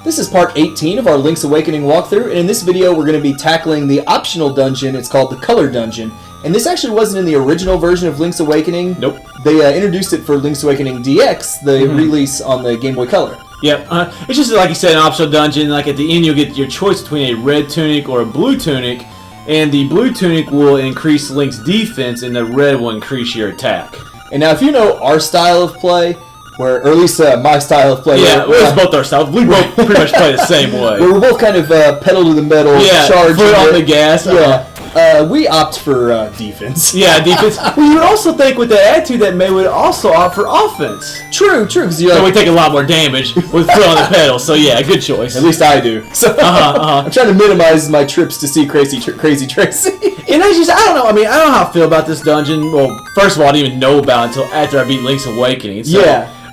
This is part 18 of our Link's Awakening walkthrough, and in this video we're going to be tackling the optional dungeon. It's called the Color Dungeon, and this actually wasn't in the original version of Link's Awakening. Nope. They introduced it for Link's Awakening DX, the release on the Game Boy Color. Yep, it's just like you said, an optional dungeon. Like at the end, you'll get your choice between a red tunic or a blue tunic, and the blue tunic will increase Link's defense, and the red will increase your attack. And now, if you know our style of play, or at least my style of play, it's both our styles. We both pretty much play the same way. We're both kind of pedal to the metal, charge foot on the gas. We opt for defense. Yeah, defense. Well, you would also think with the attitude that May would also opt for offense. True. Because so we take a lot more damage with foot on the pedal. So yeah, good choice. At least I do. So I'm trying to minimize my trips to see Crazy Tracy. And I don't know. I mean, I don't know how I feel about this dungeon. Well, first of all, I didn't even know about it until after I beat Link's Awakening. So,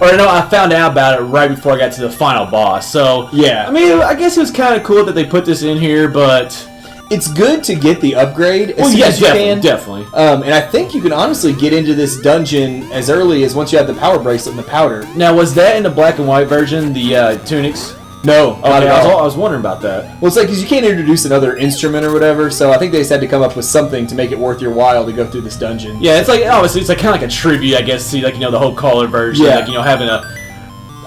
Or no, I found out about it right before I got to the final boss. So yeah, I mean, I guess it was kind of cool that they put this in here, but it's good to get the upgrade as soon as you can. Definitely. And I think you can honestly get into this dungeon as early as once you have the power bracelet and the powder. Now, was that in the black and white version, the tunics? No. Okay, I was wondering about that. Well, it's like because you can't introduce another instrument or whatever, so I think they just had to come up with something to make it worth your while to go through this dungeon. Yeah, it's like obviously it's like kind of like a tribute, I guess. See, like the whole color version, like having a.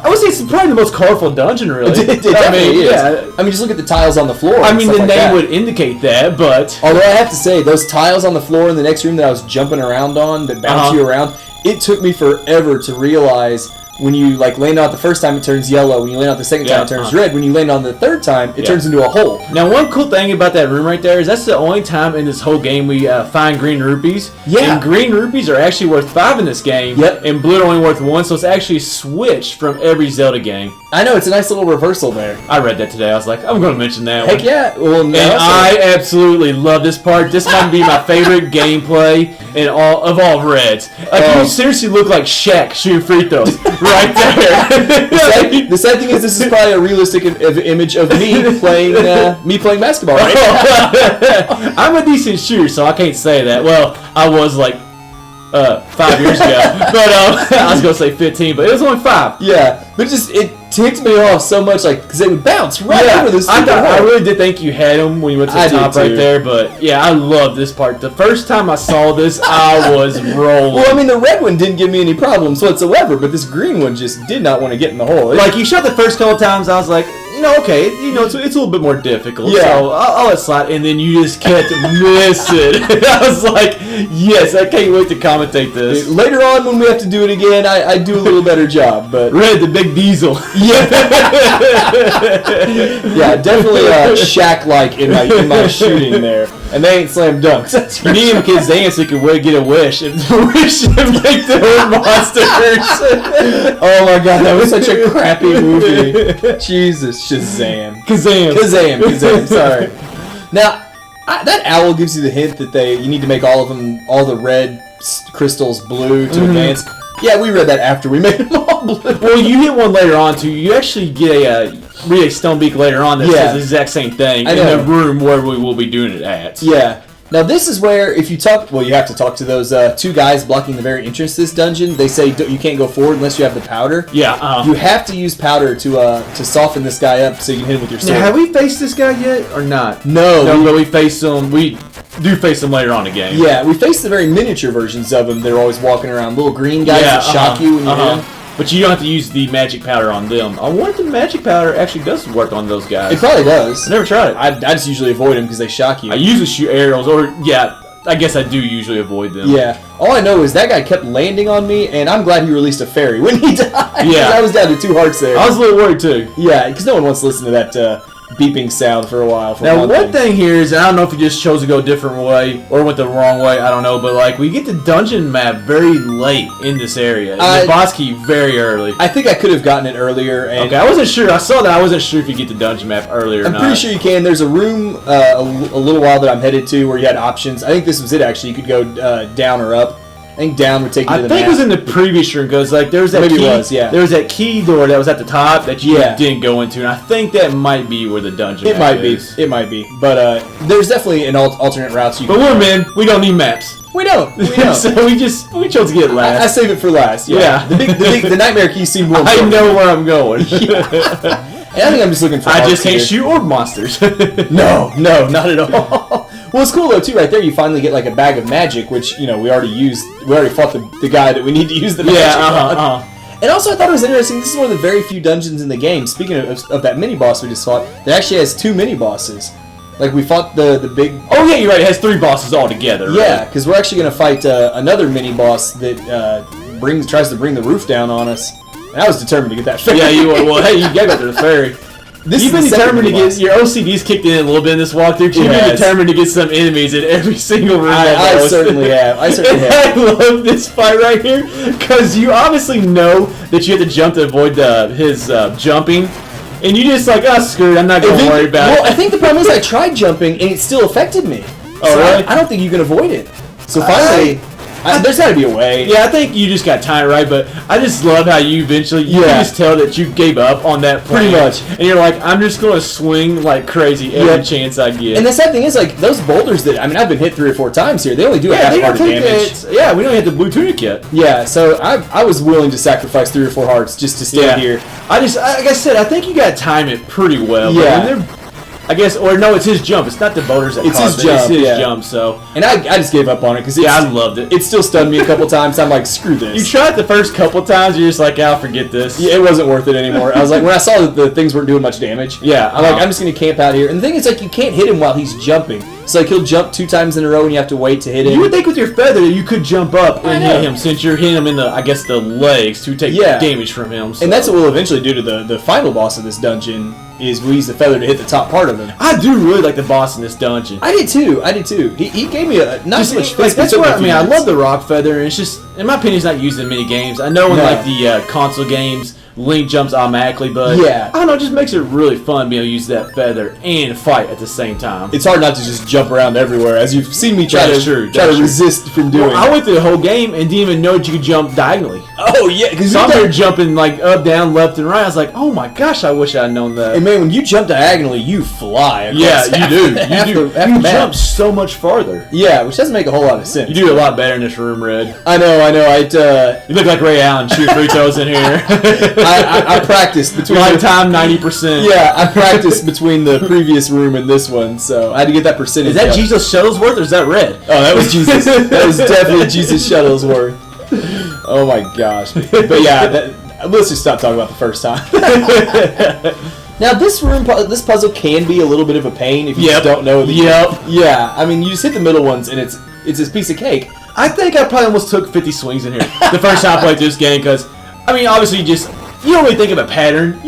I would say it's probably the most colorful dungeon, really. It definitely is. Yeah. I mean, just look at the tiles on the floor. I mean, the name would indicate that, but although I have to say, those tiles on the floor in the next room that I was jumping around on, that bounce you around, it took me forever to realize. When you land on it the first time, it turns yellow. When you land on it the second time, it turns red. When you land on the third time, it turns into a hole. Now, one cool thing about that room right there is that's the only time in this whole game we find green rupees. Yeah. And green rupees are actually worth 5 in this game. Yep. And blue are only worth 1, so it's actually switched from every Zelda game. I know, it's a nice little reversal there. I read that today. I was like, I'm going to mention that one. Heck yeah. Well, no, and I absolutely love this part. This might be my favorite gameplay of all Reds. Like, you seriously look like Shaq shooting free throws right there. The sad thing is, this is probably a realistic image of me playing basketball. Right? I'm a decent shooter, so I can't say that. Well, I was like 5 years ago, but I was gonna say 15, but it was only 5. Yeah, but it ticked me off so much, because it would bounce right over this. I really did think you had him when you went to the top right there, but yeah, I love this part. The first time I saw this, I was rolling. Well, I mean, the red one didn't give me any problems whatsoever, but this green one just did not want to get in the hole. Like, you shot the first couple times, I was like, okay, it's a little bit more difficult, so I'll let it slide, and then you just kept missing. I was like, yes, I can't wait to commentate this. Later on, when we have to do it again, I do a little better job, but... Red, the big diesel. Yeah, definitely Shaq-like in my shooting there. And they ain't slam dunks. That's you need him kids dance so you can get a wish and wish and make the hood monsters. Oh my god, that was such a crappy movie. Jesus, Kazam, sorry. Now, that owl gives you the hint that you need to make all the red crystals blue to advance. Yeah, we read that after we made them all blue. Well, you hit one later on too. You actually get read a stone beak later on that says the exact same thing in the room where we will be doing it at. Yeah. Now this is where if you talk, you have to talk to those 2 guys blocking the very entrance to this dungeon. They say you can't go forward unless you have the powder. Yeah. You have to use powder to soften this guy up so you can hit him with your sword. Now, have we faced this guy yet or not? No, but we face him. We do face them later on in the game. Yeah, we face the very miniature versions of them. They're always walking around, little green guys that shock you when you hit them. But you don't have to use the magic powder on them. I wonder if the magic powder actually does work on those guys. It probably does. I never tried it. I just usually avoid them because they shock you. I usually shoot arrows, or I guess I do usually avoid them. Yeah. All I know is that guy kept landing on me, and I'm glad he released a fairy when he died. Yeah. I was down to 2 hearts there. I was a little worried too. Yeah, because no one wants to listen to that beeping sound for a while. Now, one thing here is, I don't know if you just chose to go a different way or went the wrong way, I don't know, but we get the dungeon map very late in this area. And the boss key very early. I think I could have gotten it earlier. And okay, I wasn't sure. I saw that. I wasn't sure if you get the dungeon map earlier or not. I'm pretty sure you can. There's a room a little while that I'm headed to where you had options. I think this was it, actually. You could go down or up. I think down would take you to the map. I think it was in the previous room because there was that Maybe key. It was, yeah. There was that key door that was at the top that you didn't go into, and I think that might be where the dungeon is. It might be. But there's definitely an alternate routes you can But we're men. We don't need maps. We don't. So we chose to get last. I save it for last. Yeah. The nightmare key seemed more important. I know where I'm going. And I think I'm just looking for. I just can't shoot orb monsters. No, not at all. Well, it's cool though too. Right there, you finally get like a bag of magic, which we already used. We already fought the guy that we need to use the magic on. And also, I thought it was interesting. This is one of the very few dungeons in the game. Speaking of that mini boss we just fought, that actually has 2 mini bosses. Like we fought the big. Oh yeah, you're right. It has 3 bosses altogether. Yeah, because we're actually gonna fight another mini boss that tries to bring the roof down on us. And I was determined to get that fairy. Yeah, you were. Well, hey, you got to the fairy. You've been determined to get your OCD's kicked in a little bit in this walkthrough. You've been determined to get some enemies in every single room. I certainly have. I love this fight right here because you obviously know that you have to jump to avoid his jumping, and you just like, oh, screw it, I'm not going to worry about it. Well, I think the problem is I tried jumping and it still affected me. Oh, so really? I don't think you can avoid it. So finally. There's got to be a way. Yeah, I think you just got timed right, but I just love how you eventually, you can just tell that you gave up on that plan. Pretty much. And you're like, I'm just going to swing like crazy every chance I get. And the sad thing is, like, those boulders that, I've been hit 3 or 4 times here, they only do a half heart of damage. Yeah, we don't have the Blue Tunic yet. Yeah, so I was willing to sacrifice 3 or 4 hearts just to stay here. Like I said, I think you got to time it pretty well. Yeah. I guess, or no, it's his jump. It's not the boulders that cause it. It's his jump, so. And I just gave up on it because I loved it. It still stunned me a couple times. I'm like, screw this. You tried the first couple times, you're just like, I'll forget this. Yeah, it wasn't worth it anymore. I was like, when I saw that the things weren't doing much damage, I'm like, I'm just going to camp out here. And the thing is, like, you can't hit him while he's jumping. So, like, he'll jump 2 times in a row and you have to wait to hit him. You would think with your feather you could jump up and hit him since you're hitting him in the, I guess, the legs to take damage from him. So. And that's what we'll eventually do to the final boss of this dungeon, is we use the feather to hit the top part of him. I do really like the boss in this dungeon. I did too. He gave me not so much face. That's what I mean. I love the rock feather, and it's just, in my opinion, it's not used in many games. I know in like the console games, Link jumps automatically, but I don't know, it just makes it really fun being able to use that feather and fight at the same time. It's hard not to just jump around everywhere, as you've seen me try to resist from doing. Well, I went through the whole game and didn't even know that you could jump diagonally. Oh yeah, because so I'm there jumping like up, down, left, and right. I was like, oh my gosh, I wish I'd known that. And man, when you jump diagonally, you fly. Yeah, you do. You jump so much farther. Yeah, which doesn't make a whole lot of sense. You do a lot better in this room, Red. I know. You look like Ray Allen shooting free throws in here. I practiced between lifetime 90%. Yeah, I practiced between the previous room and this one, so I had to get that percentage. Is that Jesus Shuttlesworth or is that Red? Oh, that was Jesus. That was definitely Jesus Shuttlesworth. Oh my gosh! But yeah, let's just stop talking about the first time. Now this puzzle can be a little bit of a pain if you just don't know. Yeah, I mean you just hit the middle ones and it's this piece of cake. I think I probably almost took 50 swings in here the first time I played this game because, I mean, obviously you don't really think of a pattern.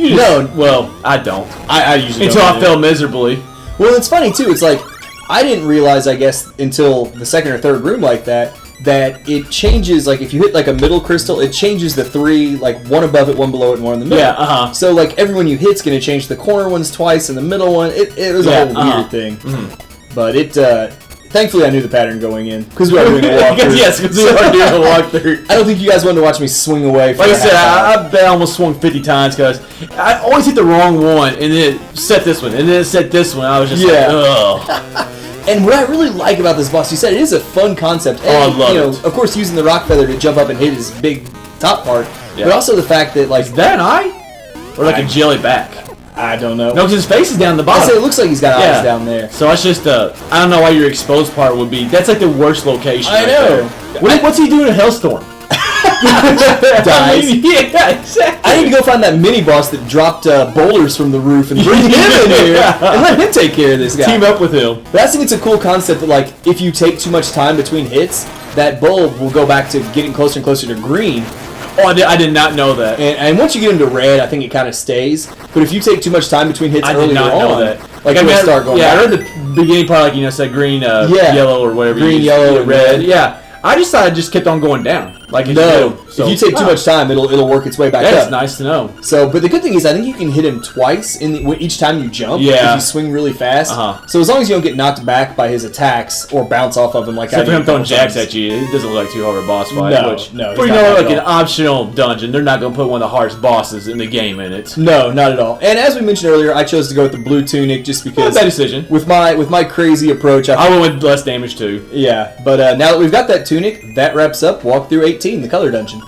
Well, I don't. I usually until I fell miserably. Well, it's funny too. It's like I didn't realize, I guess, until the second or third room like that it changes. Like if you hit like a middle crystal, it changes the 3, like one above it, one below it, and one in the middle. Yeah. So like every one you hit's gonna change the corner ones twice and the middle one. It was a whole weird thing. Mm-hmm. But it. Thankfully, I knew the pattern going in because we were doing a walkthrough. Yes, because we were doing a walkthrough. I don't think you guys wanted to watch me swing away. Like I said, I bet I almost swung 50 times because I always hit the wrong one, and then it set this one, and then it set this one. I was just like, ugh. And what I really like about this boss, you said it is a fun concept. And, I love it. Of course, using the rock feather to jump up and hit his big top part, but also the fact that like is that an eye or like a jelly back? I don't know. No, because his face is down the bottom. I say it looks like he's got eyes down there. So it's just I don't know why your exposed part would be. That's like the worst location. I know. What's he doing in Hellstorm? Dies. Yeah, exactly. I need to go find that mini boss that dropped boulders from the roof and bring him in here and let him take care of this guy. Team up with him. But I think it's a cool concept that like if you take too much time between hits, that bulb will go back to getting closer and closer to green. Oh, I did not know that. And once you get into red, I think it kind of stays. But if you take too much time between hits I did not know that. Like I start going. Yeah, I heard the beginning part, like said green, yellow, or whatever. Green, yellow, and red. Yeah. I just thought it just kept on going down. Like if you take too much time, it'll work its way back up. That's nice to know. So, but the good thing is, I think you can hit him twice each time you jump. Yeah. If you swing really fast. So as long as you don't get knocked back by his attacks or bounce off of him like except for him throwing jacks at you, it doesn't look like too hard of a boss fight. No. For like an optional dungeon, they're not going to put one of the hardest bosses in the game in it. No, not at all. And as we mentioned earlier, I chose to go with the Blue Tunic just because. Bad decision. With my crazy approach, I went with less damage too. Yeah, but now that we've got that tunic, that wraps up walkthrough 18, the color dungeon.